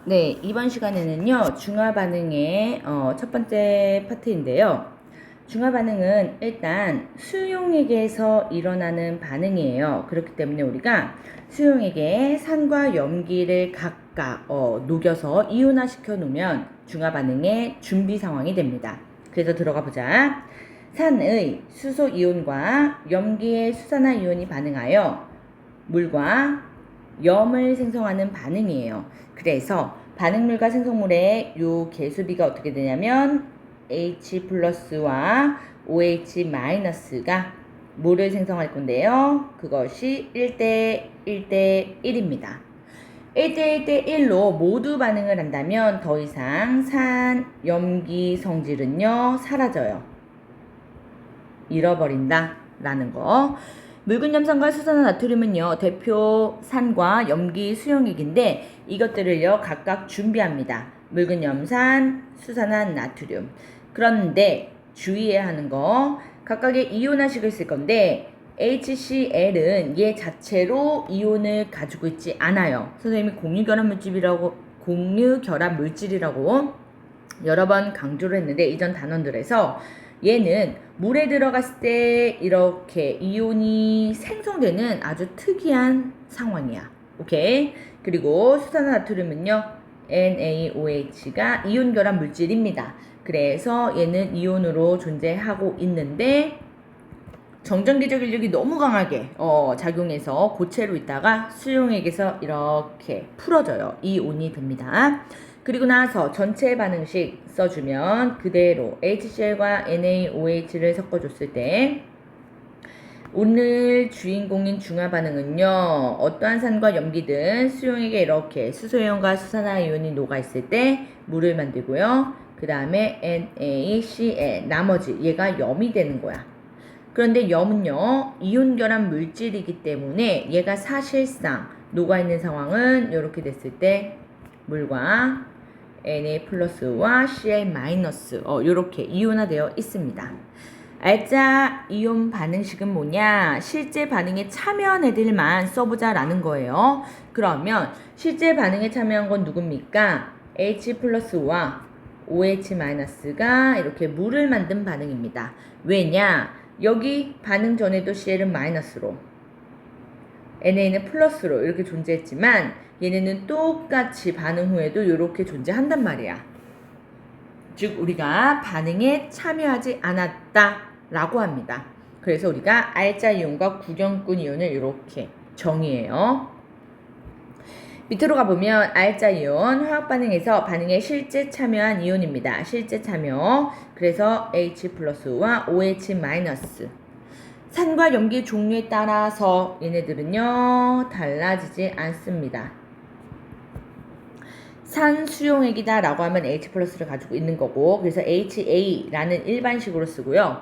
네, 이번 시간에는요, 중화 반응의 첫 번째 파트인데요. 중화 반응은 일단 수용액에서 일어나는 반응이에요. 그렇기 때문에 우리가 수용액에 산과 염기를 각각 녹여서 이온화시켜 놓으면 중화 반응의 준비 상황이 됩니다. 그래서 들어가 보자. 산의 수소 이온과 염기의 수산화 이온이 반응하여 물과 염을 생성하는 반응이에요. 그래서 반응물과 생성물의 요 개수비가 어떻게 되냐면 H 플러스와 OH 마이너스가 뭐를 생성할 건데요. 그것이 1대 1대 1입니다. 1대 1대 1로 모두 반응을 한다면 더 이상 산, 염기 성질은요 사라져요. 잃어버린다 라는 거. 묽은 염산과 수산화 나트륨은요 대표 산과 염기 수용액인데 이것들을요 각각 준비합니다. 묽은 염산, 수산화 나트륨. 그런데 주의해야 하는 거 각각의 이온화식을 쓸 건데 HCl은 얘 자체로 이온을 가지고 있지 않아요. 선생님이 공유결합 물질이라고 여러 번 강조를 했는데 이전 단원들에서 얘는 물에 들어갔을 때 이렇게 이온이 생성되는 아주 특이한 상황이야. 오케이? 그리고 수산화나트륨은요 NaOH가 이온 결합 물질입니다. 그래서 얘는 이온으로 존재하고 있는데 정전기적 인력이 너무 강하게 작용해서 고체로 있다가 수용액에서 이렇게 풀어져요. 이온이 됩니다. 그리고 나서 전체 반응식 써주면 그대로 HCl과 NaOH를 섞어줬을 때 오늘 주인공인 중화 반응은요 어떠한 산과 염기든 수용액에 이렇게 수소이온과 수산화이온이 녹아있을 때 물을 만들고요. 그 다음에 NaCl 나머지 얘가 염이 되는 거야. 그런데 염은요 이온 결합 물질이기 때문에 얘가 사실상 녹아있는 상황은 이렇게 됐을 때 물과 Na 플러스와 Cl 마이너스 이렇게 이온화되어 있습니다. 알짜 이온 반응식은 뭐냐? 실제 반응에 참여한 애들만 써보자 라는 거예요. 그러면 실제 반응에 참여한 건 누굽니까? H 플러스와 OH 마이너스가 이렇게 물을 만든 반응입니다. 왜냐? 여기 반응 전에도 Cl은 마이너스로 NA는 플러스로 이렇게 존재했지만 얘네는 똑같이 반응 후에도 이렇게 존재한단 말이야. 즉 우리가 반응에 참여하지 않았다 라고 합니다. 그래서 우리가 알짜 이온과 구경꾼 이온을 이렇게 정의해요. 밑으로 가보면 알짜 이온 화학 반응에서 반응에 실제 참여한 이온입니다. 실제 참여. 그래서 H 플러스와 OH 마이너스. 산과 염기 종류에 따라서 얘네들은요 달라지지 않습니다. 산 수용액이다 라고 하면 H 플러스를 가지고 있는 거고 그래서 HA라는 일반식으로 쓰고요.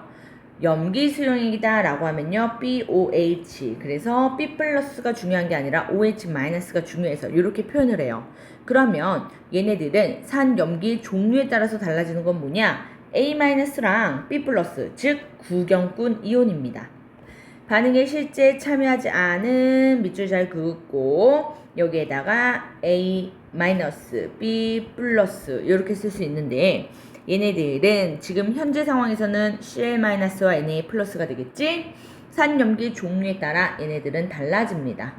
염기 수용액이다 라고 하면요 BOH 그래서 B 플러스가 중요한 게 아니라 OH 마이너스가 중요해서 이렇게 표현을 해요. 그러면 얘네들은 산 염기 종류에 따라서 달라지는 건 뭐냐? A 마이너스랑 B 플러스 즉 구경꾼 이온입니다. 반응에 실제 참여하지 않은 밑줄 잘 그었고 여기에다가 A 마이너스, B 플러스 이렇게 쓸 수 있는데 얘네들은 지금 현재 상황에서는 Cl 마이너스와 Na 플러스가 되겠지? 산 염기 종류에 따라 얘네들은 달라집니다.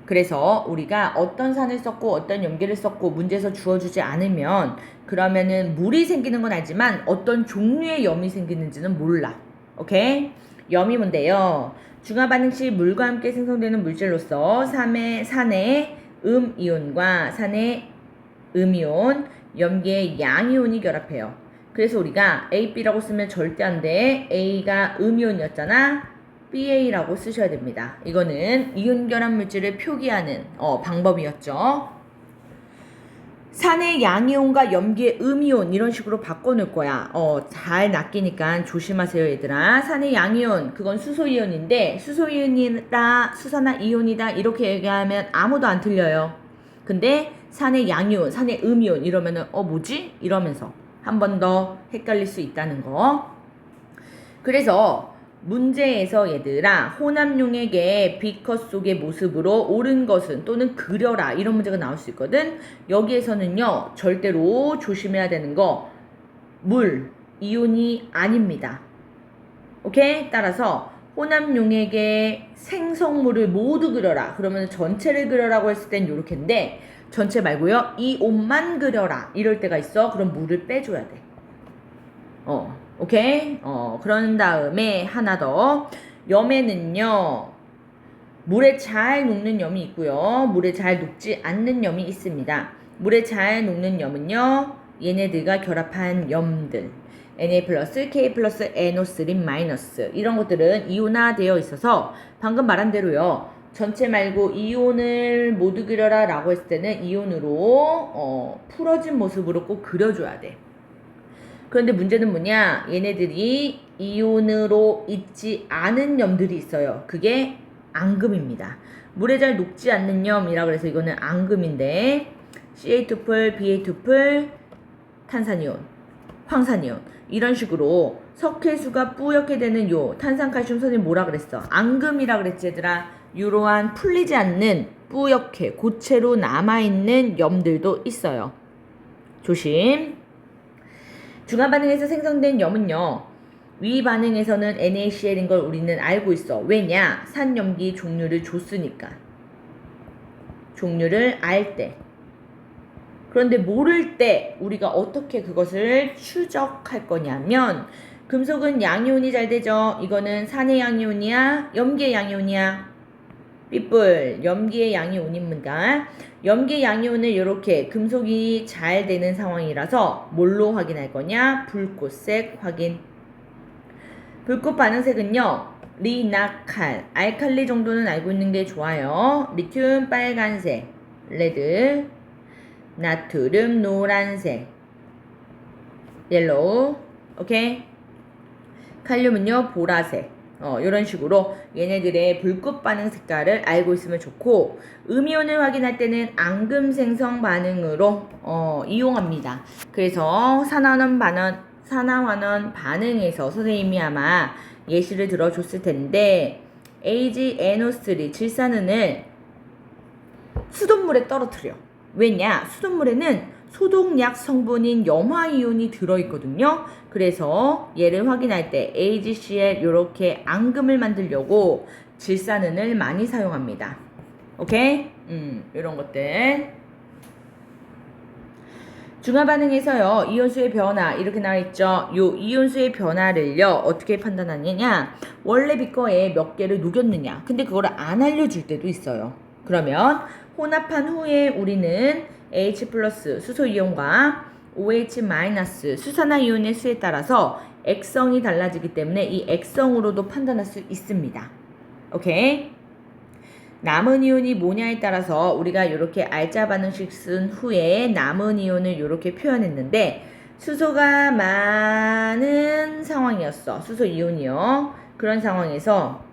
그래서 우리가 어떤 산을 썼고 어떤 염기를 썼고 문제에서 주어주지 않으면 그러면은 물이 생기는 건 알지만 어떤 종류의 염이 생기는지는 몰라. 오케이? 염이 뭔데요? 중화 반응 시 물과 함께 생성되는 물질로서 산의 음이온과 산의 음이온, 염기의 양이온이 결합해요. 그래서 우리가 A, B라고 쓰면 절대 안 돼. A가 음이온이었잖아. BA라고 쓰셔야 됩니다. 이거는 이온 결합 물질을 표기하는 방법이었죠. 산의 양이온과 염기의 음이온 이런 식으로 바꿔놓을 거야. 잘 낚이니까 조심하세요 얘들아. 산의 양이온 그건 수소이온인데 수소이온이다 수산화 이온이다 이렇게 얘기하면 아무도 안 틀려요. 근데 산의 양이온 산의 음이온 이러면은 뭐지? 이러면서 한 번 더 헷갈릴 수 있다는 거. 그래서 문제에서 얘들아 혼합용액의 B컷 속의 모습으로 옳은 것은 또는 그려라 이런 문제가 나올 수 있거든. 여기에서는요 절대로 조심해야 되는 거 물, 이온이 아닙니다. 오케이? 따라서 혼합용액의 생성물을 모두 그려라. 그러면 전체를 그려라고 했을 땐 요렇게인데 전체 말고요. 이온만 그려라. 이럴 때가 있어. 그럼 물을 빼줘야 돼. 오케이? 그런 다음에 하나 더. 염에는요. 물에 잘 녹는 염이 있고요. 물에 잘 녹지 않는 염이 있습니다. 물에 잘 녹는 염은요. 얘네들과 결합한 염들. Na 플러스, K 플러스, NO3 마이너스 이런 것들은 이온화되어 있어서 방금 말한 대로요. 전체 말고 이온을 모두 그려라 라고 했을 때는 이온으로 풀어진 모습으로 꼭 그려줘야 돼. 그런데 문제는 뭐냐? 얘네들이 이온으로 있지 않은 염들이 있어요. 그게 앙금입니다. 물에 잘 녹지 않는 염이라 그래서 이거는 앙금인데 Ca2풀, Ba2풀, 탄산이온, 황산이온 이런 식으로 석회수가 뿌옇게 되는 요 탄산칼슘 선생님 뭐라 그랬어? 앙금이라 그랬지 얘들아. 이러한 풀리지 않는 뿌옇게 고체로 남아있는 염들도 있어요. 조심. 중화 반응에서 생성된 염은요. 위 반응에서는 NaCl인 걸 우리는 알고 있어. 왜냐? 산염기 종류를 줬으니까. 종류를 알 때. 그런데 모를 때 우리가 어떻게 그것을 추적할 거냐면 금속은 양이온이 잘 되죠. 이거는 산의 양이온이야? 염기의 양이온이야? 삐뿔 염기의 양이온입니다. 염기의 양이온을 이렇게 금속이 잘 되는 상황이라서 뭘로 확인할 거냐? 불꽃색 확인. 불꽃 반응색은요. 리나칼, 알칼리 정도는 알고 있는 게 좋아요. 리튬 빨간색, 레드, 나트륨 노란색, 옐로우, 오케이? 칼륨은요 보라색. 이런 식으로 얘네들의 불꽃 반응 색깔을 알고 있으면 좋고 음이온을 확인할 때는 앙금 생성 반응으로 이용합니다. 그래서 산화환원 반응에서 선생님이 아마 예시를 들어줬을 텐데 AgNO3 질산은을 수돗물에 떨어뜨려. 왜냐? 수돗물에는 소독약 성분인 염화이온이 들어있거든요. 그래서 얘를 확인할 때 AgCl 이렇게 앙금을 만들려고 질산은을 많이 사용합니다. 오케이? 이런 것들. 중화 반응에서요. 이온수의 변화 이렇게 나와있죠. 요 이온수의 변화를요. 어떻게 판단하느냐? 원래 비커에 몇 개를 녹였느냐. 근데 그거를 안 알려줄 때도 있어요. 그러면 혼합한 후에 우리는 H 플러스 수소이온과 OH 마이너스 수산화이온의 수에 따라서 액성이 달라지기 때문에 이 액성으로도 판단할 수 있습니다. 오케이? 남은 이온이 뭐냐에 따라서 우리가 이렇게 알짜 반응식 쓴 후에 남은 이온을 이렇게 표현했는데 수소가 많은 상황이었어. 수소 이온이요. 그런 상황에서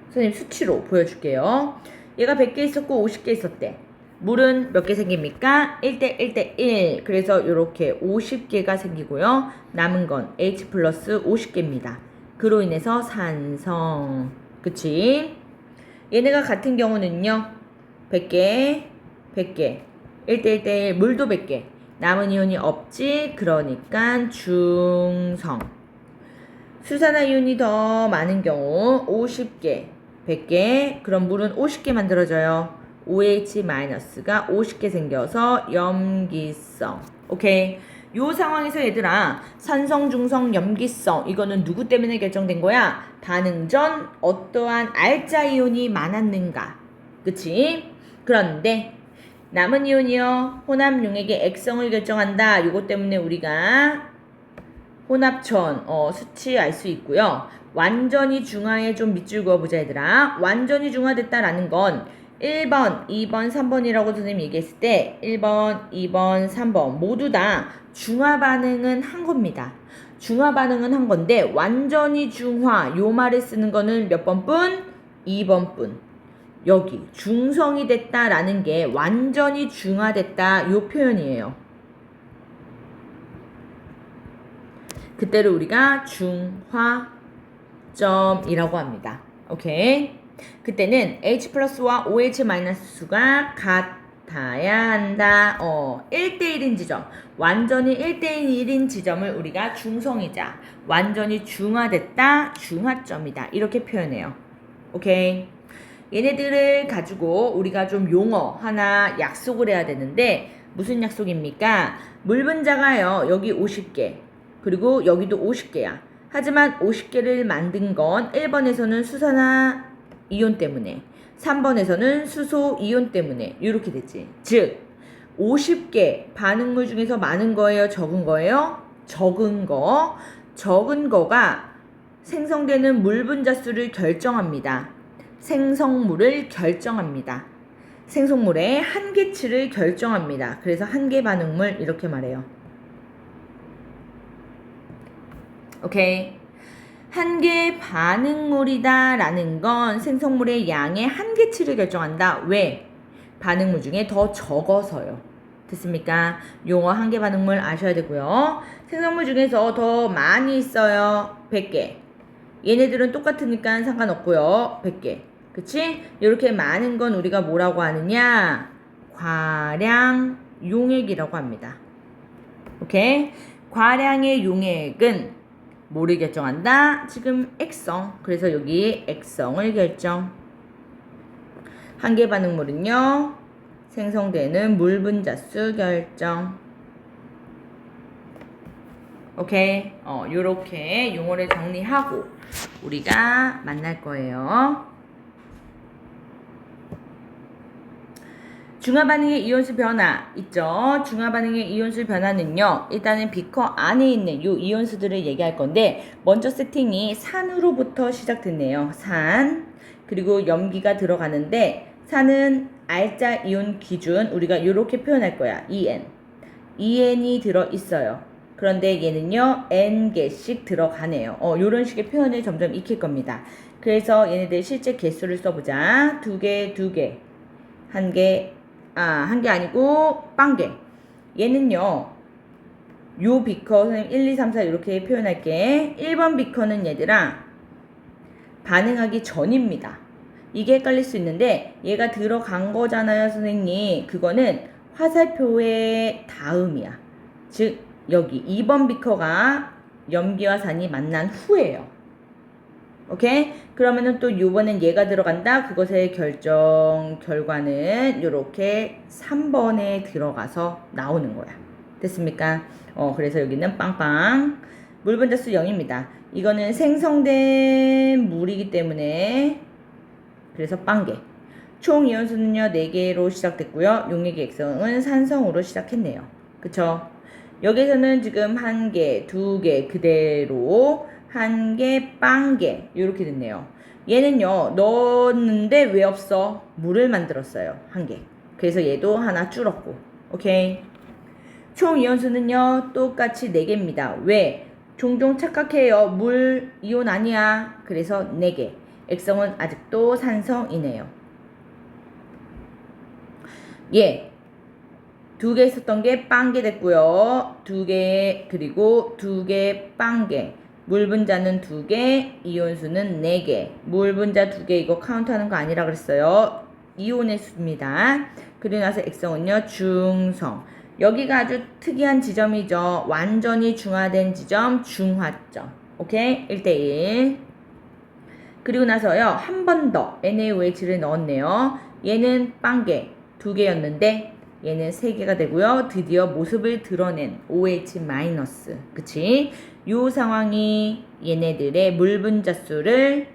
선생님 수치로 보여줄게요. 얘가 100개 있었고 50개 있었대. 물은 몇 개 생깁니까? 1대 1대 1. 그래서 이렇게 50개가 생기고요. 남은 건 H 플러스 50개입니다. 그로 인해서 산성. 그치? 얘네가 같은 경우는요. 100개, 100개. 1대 1대 1. 물도 100개. 남은 이온이 없지? 그러니까 중성. 수산화이온이 더 많은 경우 50개, 100개. 그럼 물은 50개 만들어져요. OH-가 50개 생겨서 염기성. 오케이. 요 상황에서 얘들아 산성, 중성, 염기성 이거는 누구 때문에 결정된 거야? 반응 전 어떠한 알짜 이온이 많았는가. 그치? 그런데 남은 이온이요. 혼합용액의 액성을 결정한다. 요거 때문에 우리가 혼합천 수치 알 수 있고요. 완전히 중화에 좀 밑줄 그어보자 얘들아. 완전히 중화됐다라는 건 1번, 2번, 3번이라고 선생님이 얘기했을 때 1번, 2번, 3번 모두 다 중화 반응은 한 겁니다. 중화 반응은 한 건데 완전히 중화 요 말에 쓰는 거는 몇 번뿐? 2번뿐. 여기 중성이 됐다라는 게 완전히 중화됐다 요 표현이에요. 그때를 우리가 중화점이라고 합니다. 오케이. 그때는 H 플러스와 OH 마이너스 수가 같아야 한다. 1대1인 지점. 완전히 1대1인 지점을 우리가 중성이자 완전히 중화됐다. 중화점이다. 이렇게 표현해요. 오케이. 얘네들을 가지고 우리가 좀 용어 하나 약속을 해야 되는데 무슨 약속입니까? 물분자가요. 여기 50개. 그리고 여기도 50개야. 하지만 50개를 만든 건 1번에서는 수산화 이온 때문에 3번에서는 수소 이온 때문에 이렇게 됐지. 즉 50개 반응물 중에서 많은 거예요? 적은 거예요? 적은 거. 적은 거가 생성되는 물 분자 수를 결정합니다. 생성물을 결정합니다. 생성물의 한계치를 결정합니다. 그래서 한계 반응물 이렇게 말해요. 오케이. 한계 반응물이다 라는 건 생성물의 양의 한계치를 결정한다. 왜? 반응물 중에 더 적어서요. 됐습니까? 용어 한계 반응물 아셔야 되고요. 생성물 중에서 더 많이 있어요. 100개. 얘네들은 똑같으니까 상관없고요. 100개. 그치? 이렇게 많은 건 우리가 뭐라고 하느냐? 과량 용액이라고 합니다. 오케이? 과량의 용액은 뭐를 결정한다? 지금 액성. 그래서 여기 액성을 결정. 한계 반응물은요. 생성되는 물 분자수 결정. 오케이. 요렇게 용어를 정리하고 우리가 만날 거예요. 중화반응의 이온수 변화 있죠? 중화반응의 이온수 변화는요. 일단은 비커 안에 있는 요 이온수들을 얘기할 건데 먼저 세팅이 산으로부터 시작됐네요. 산. 그리고 염기가 들어가는데 산은 알짜 이온 기준 우리가 이렇게 표현할 거야. EN. EN이 들어있어요. 그런데 얘는요. N개씩 들어가네요. 요런 식의 표현을 점점 익힐 겁니다. 그래서 얘네들 실제 개수를 써보자. 2개, 2개. 한 개 아니고 빵개. 얘는요. 요 비커 선생님 1, 2, 3, 4 이렇게 표현할게. 1번 비커는 얘들아 반응하기 전입니다. 이게 헷갈릴 수 있는데 얘가 들어간 거잖아요 선생님. 그거는 화살표의 다음이야. 즉 여기 2번 비커가 염기와 산이 만난 후예요. 오케이? 그러면은 또 요번엔 얘가 들어간다. 그것의 결과는 요렇게 3번에 들어가서 나오는 거야. 됐습니까? 그래서 여기는 빵빵. 물 분자수 0입니다. 이거는 생성된 물이기 때문에 그래서 빵개. 총 이온수는요 4개로 시작됐고요. 용액의 액성은 산성으로 시작했네요. 그쵸? 여기서는 지금 1개, 2개 그대로 1개, 빵개 이렇게 됐네요. 얘는요 넣었는데 왜 없어? 물을 만들었어요. 1개. 그래서 얘도 하나 줄었고. 오케이. 총 이온수는요 똑같이 4개입니다. 왜? 종종 착각해요. 물 이온 아니야. 그래서 4개. 액성은 아직도 산성이네요. 예. 2개 있었던 게 빵개 됐고요. 2개 그리고 2개 빵개. 물 분자는 2개, 이온수는 4개. 물 분자 2개 이거 카운트하는 거 아니라 그랬어요. 이온의 수입니다. 그리고 나서 액성은요 중성. 여기가 아주 특이한 지점이죠. 완전히 중화된 지점 중화점. 오케이? 1대1. 그리고 나서요 한 번 더 NaOH를 넣었네요. 얘는 빵개 2개였는데 얘는 3개가 되고요. 드디어 모습을 드러낸 OH-. 그치? 요 상황이 얘네들의 물 분자수를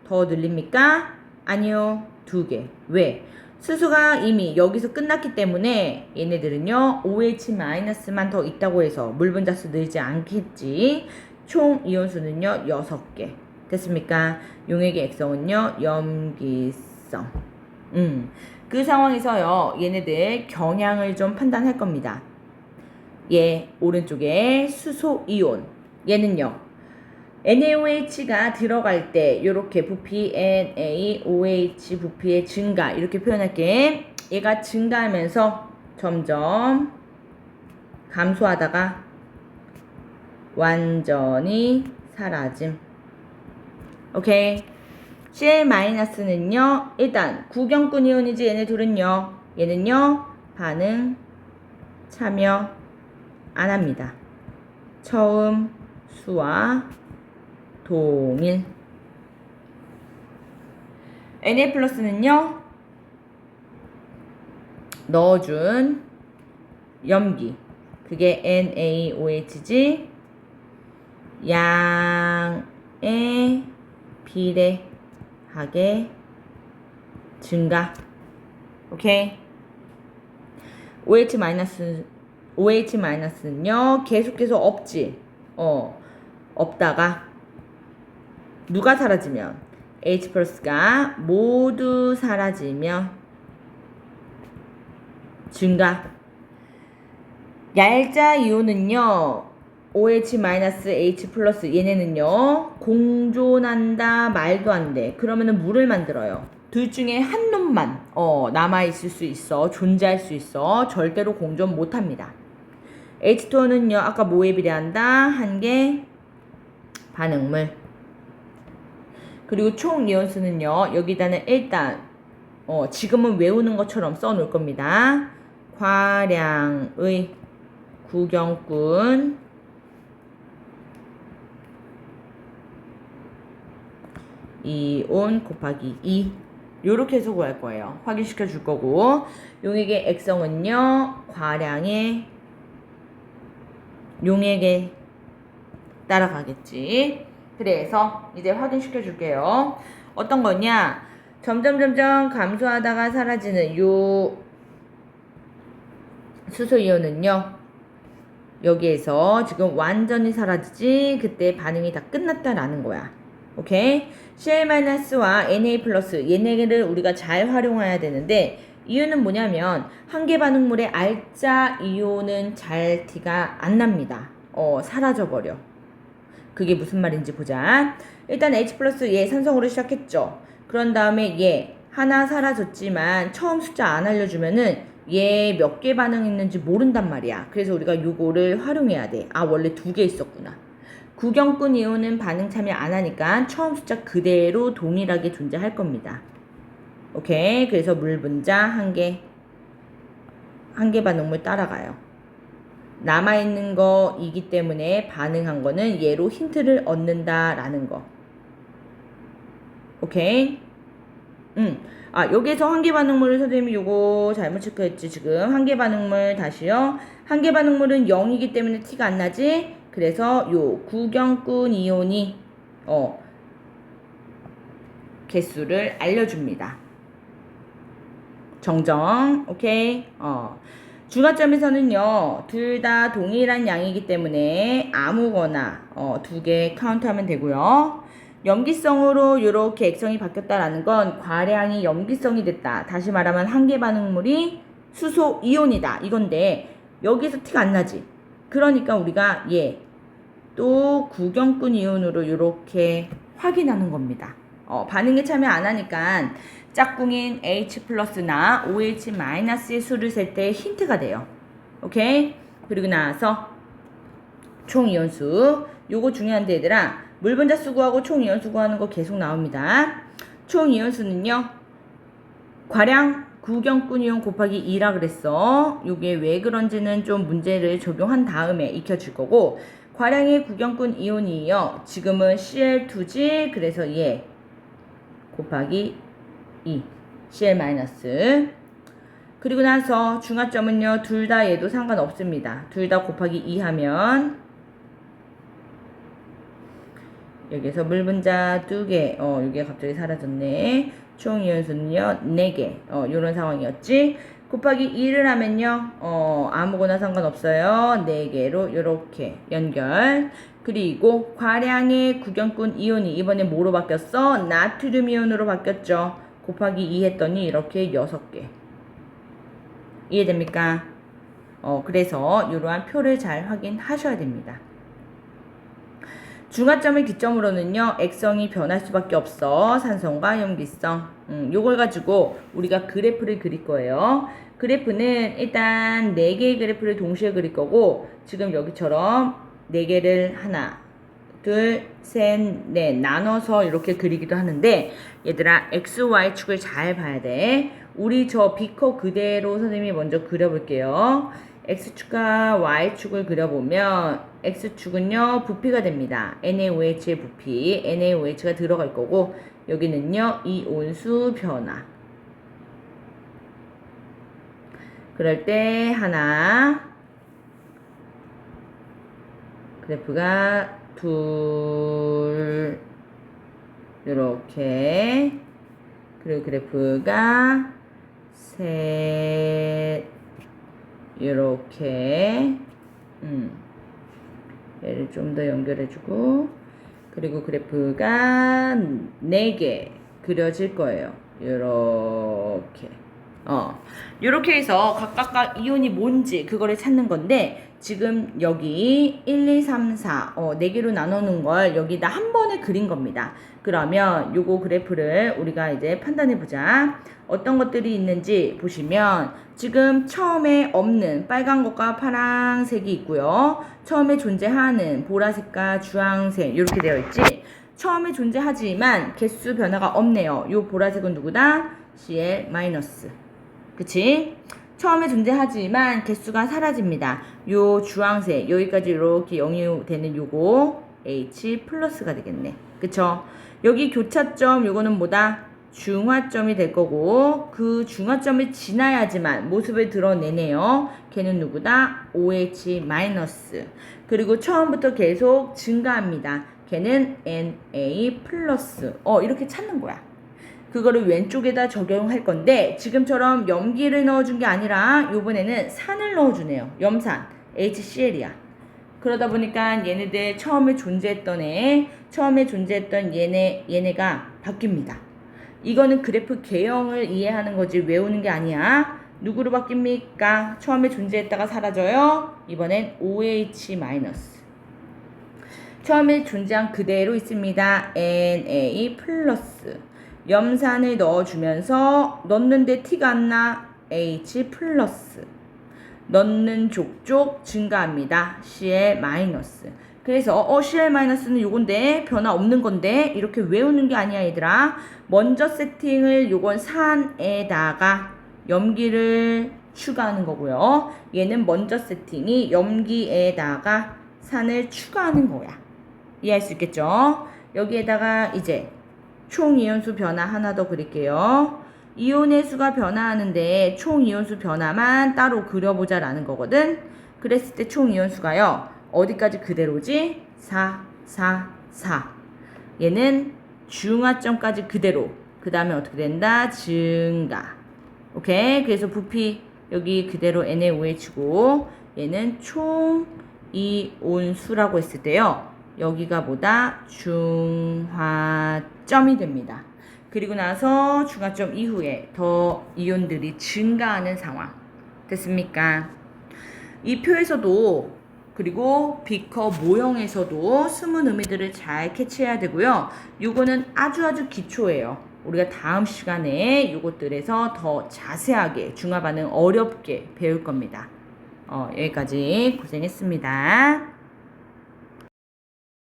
더 늘립니까? 아니요. 2개. 왜? 수소가 이미 여기서 끝났기 때문에 얘네들은요 OH-만 더 있다고 해서 물 분자수 늘지 않겠지. 총 이온수는요 6개. 됐습니까? 용액의 액성은요 염기성. 그 상황에서요 얘네들 경향을 좀 판단할 겁니다. 얘 오른쪽에 수소 이온. 얘는요 NaOH가 들어갈 때 요렇게 부피 NaOH 부피의 증가 이렇게 표현할게. 얘가 증가하면서 점점 감소하다가 완전히 사라짐. 오케이. Cl-는요, 일단 구경꾼 이온이지. 얘네 둘은요, 얘는요 반응 참여 안 합니다. 처음 수와 동일. Na+는요 넣어준 염기, 그게 NaOH지. 양에 비례하게 증가. 오케이. OH-는요 계속해서 없지. 없다가 누가 사라지면, H+가 모두 사라지면 증가. 얄자 이온은요 OH-, H+, 얘네는요 공존한다 말도 안 돼. 그러면은 물을 만들어요. 둘 중에 한 놈만 남아있을 수 있어. 존재할 수 있어. 절대로 공존 못합니다. H2O는요 아까 뭐에 비례한다? 한 개 반응물. 그리고 총 이온수는요 여기다는 일단 지금은 외우는 것처럼 써놓을 겁니다. 과량의 구경꾼 이온 곱하기 2 요렇게 해서 구할 거예요. 확인시켜 줄 거고, 용액의 액성은요 과량의 용액에 따라가겠지. 그래서 이제 확인시켜 줄게요. 어떤 거냐, 점점 감소하다가 사라지는 요 수소이온은요 여기에서 지금 완전히 사라지지. 그때 반응이 다 끝났다라는 거야. 오케이. Cl-와 Na+, 얘네를 우리가 잘 활용해야 되는데, 이유는 뭐냐면 한 개 반응물의 알짜 이온은 잘 티가 안 납니다. 사라져 버려. 그게 무슨 말인지 보자. 일단 H+ 얘 산성으로 시작했죠. 그런 다음에 얘 하나 사라졌지만 처음 숫자 안 알려주면은 얘 몇 개 반응했는지 모른단 말이야. 그래서 우리가 요거를 활용해야 돼. 아, 원래 2개 있었구나. 구경꾼 이온은 반응 참여 안 하니까 처음 숫자 그대로 동일하게 존재할 겁니다. 오케이. 그래서 물 분자 한 개 반응물 따라가요. 남아있는 거이기 때문에 반응한 거는 얘로 힌트를 얻는다라는 거. 오케이. 여기에서 한 개 반응물을 선생님이 요거 잘못 체크했지. 지금 한 개 반응물 다시요. 한 개 반응물은 0이기 때문에 티가 안 나지. 그래서 요 구경꾼 이온이 개수를 알려줍니다. 정정. 오케이. 중화점에서는요 둘 다 동일한 양이기 때문에 아무거나 2개 카운트하면 되고요. 염기성으로 이렇게 액성이 바뀌었다라는 건 과량이 염기성이 됐다. 다시 말하면 한 개 반응물이 수소 이온이다 이건데, 여기서 티가 안 나지. 그러니까 우리가 얘 또 구경꾼 이온으로 이렇게 확인하는 겁니다. 반응에 참여 안 하니까 짝꿍인 H+나 OH-의 수를 셀 때 힌트가 돼요. 오케이? 그리고 나서 총 이온수. 요거 중요한데 얘들아, 물 분자 수 구하고 총 이온수 구하는 거 계속 나옵니다. 총 이온수는요 과량 구경꾼 이온 곱하기 2라 그랬어. 요게 왜 그런지는 좀 문제를 적용한 다음에 익혀줄 거고, 과량의 구경꾼 이온이요 지금은 Cl2지. 그래서 얘 곱하기 2 Cl-. 그리고 나서 중화점은요 둘 다 얘도 상관없습니다. 둘 다 곱하기 2 하면 여기서 물 분자 2개. 이게 갑자기 사라졌네. 총 이온수는요 4개. 요런 상황이었지. 곱하기 2를 하면요 아무거나 상관없어요. 4개로 요렇게 연결. 그리고 과량의 구경꾼 이온이 이번에 뭐로 바뀌었어? 나트륨 이온으로 바뀌었죠. 곱하기 2 했더니 이렇게 6개. 이해됩니까? 그래서 이러한 표를 잘 확인하셔야 됩니다. 중화점을 기점으로는요 액성이 변할 수밖에 없어. 산성과 염기성. 요걸 가지고 우리가 그래프를 그릴 거예요. 그래프는 일단 4개의 그래프를 동시에 그릴 거고, 지금 여기처럼 네 개를 하나, 둘, 셋, 넷 나눠서 이렇게 그리기도 하는데 얘들아 x, y 축을 잘 봐야 돼. 우리 저 비커 그대로 선생님이 먼저 그려볼게요. x축과 y축을 그려보면 x축은요 부피가 됩니다. NaOH의 부피, NaOH가 들어갈 거고 여기는요 이온수 변화. 그럴 때 하나 그래프가 둘 이렇게 그리고 그래프가 셋 이렇게 얘를 좀 더 연결해주고 그리고 그래프가 4개 그려질 거예요. 이렇게 이렇게 해서 각각 이온이 뭔지 그거를 찾는 건데 지금 여기 1, 2, 3, 4 4개로 나눠 놓은 걸 여기다 한 번에 그린 겁니다. 그러면 요거 그래프를 우리가 이제 판단해 보자. 어떤 것들이 있는지 보시면 지금 처음에 없는 빨간 것과 파란색이 있고요. 처음에 존재하는 보라색과 주황색 이렇게 되어 있지. 처음에 존재하지만 개수 변화가 없네요. 요 보라색은 누구다? Cl-. 그치? 처음에 존재하지만 개수가 사라집니다. 요 주황색 여기까지 이렇게 0이 되는 요거 H+가 되겠네. 그쵸? 여기 교차점 요거는 뭐다? 중화점이 될 거고 그 중화점을 지나야지만 모습을 드러내네요. 걔는 누구다? OH-. 그리고 처음부터 계속 증가합니다. 걔는 Na+. 이렇게 찾는 거야. 그거를 왼쪽에다 적용할 건데 지금처럼 염기를 넣어준 게 아니라 요번에는 산을 넣어주네요. 염산 HCl이야. 그러다 보니까 얘네들 처음에 존재했던 얘네가 바뀝니다. 이거는 그래프 개형을 이해하는 거지 외우는 게 아니야. 누구로 바뀝니까? 처음에 존재했다가 사라져요. 이번엔 OH-. 처음에 존재한 그대로 있습니다. Na+. 염산을 넣어주면서 넣는데 티가 안 나. H+. 넣는 족족 증가합니다. Cl-. 그래서 Cl-는 요건데 변화 없는 건데 이렇게 외우는 게 아니야 얘들아. 먼저 세팅을 요건 산에다가 염기를 추가하는 거고요. 얘는 먼저 세팅이 염기에다가 산을 추가하는 거야. 이해할 수 있겠죠? 여기에다가 이제 총 이온수 변화 하나 더 그릴게요. 이온의 수가 변화하는데 총 이온수 변화만 따로 그려보자 라는 거거든. 그랬을 때 총 이온수가요. 어디까지 그대로지? 4, 4, 4. 얘는 중화점까지 그대로. 그 다음에 어떻게 된다? 증가. 오케이? 그래서 부피 여기 그대로 NaOH고 얘는 총 이온수라고 했을 때요. 여기가 뭐다? 중화점이 됩니다. 그리고 나서 중화점 이후에 더 이온들이 증가하는 상황. 됐습니까? 이 표에서도 그리고 비커 모형에서도 숨은 의미들을 잘 캐치해야 되고요. 요거는 아주 기초예요. 우리가 다음 시간에 요것들에서 더 자세하게 중화 반응 어렵게 배울 겁니다. 여기까지 고생했습니다.